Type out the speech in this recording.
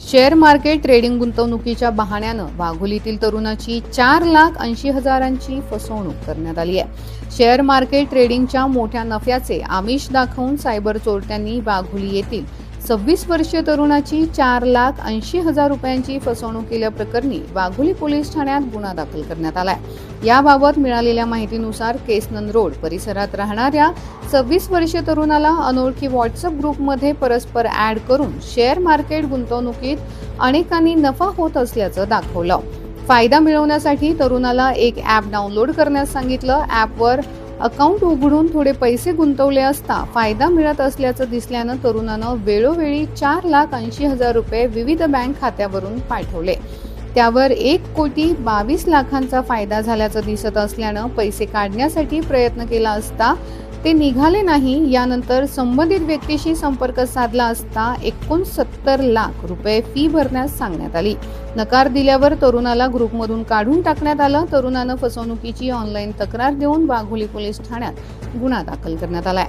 Share market trading गुंतवणुकीच्या बहाण्यानं वाघोलीतील तरुणाची 4,80,000ची फसवणूक करण्यात आली आहे। शेअर मार्केट ट्रेडिंगच्या मोठ्या नफ्याचे आमिष दाखवून सायबर चोरट्यांनी वाघोली येथील 26 वर्षीय तरुणाची 4,80,000 रुपयांची फसवणूक केल्याप्रकरणी वाघोली पोलीस ठाण्यात गुन्हा दाखल करण्यात आलाय। याबाबत मिळालेल्या माहितीनुसार केसनंद रोड परिसरात राहणाऱ्या 26 वर्षीय तरुणाला अनोळखी व्हॉट्सअप ग्रुपमध्ये परस्पर ॲड करून शेअर मार्केट गुंतवणुकीत अनेकांनी नफा होत असल्याचं दाखवलं। फायदा मिळवण्यासाठी तरुणाला एक ॲप डाउनलोड करण्यास सांगितलं। ॲपवर अकाउंट उघडून थोडे पैसे गुंतवले असता फायदा मिळत असल्याचं दिसल्यानं तरुणानं वेळोवेळी 4,80,000 रुपये विविध बँक खात्यावरून पाठवले। त्यावर 1,22,00,000चा फायदा झाल्याचं दिसत असल्यानं पैसे काढण्यासाठी प्रयत्न केला असता ते निघाले नाही। यानंतर संबंधित व्यक्तीशी संपर्क साधला असता 69 लाख रुपये फी भरण्यास सांगण्यात आली। नकार दिल्यावर तरुणाला ग्रुपमधून काढून टाकण्यात आलं। तरुणानं फसवणुकीची ऑनलाईन तक्रार देऊन वाघोली पोलीस ठाण्यात गुन्हा दाखल करण्यात आलाय।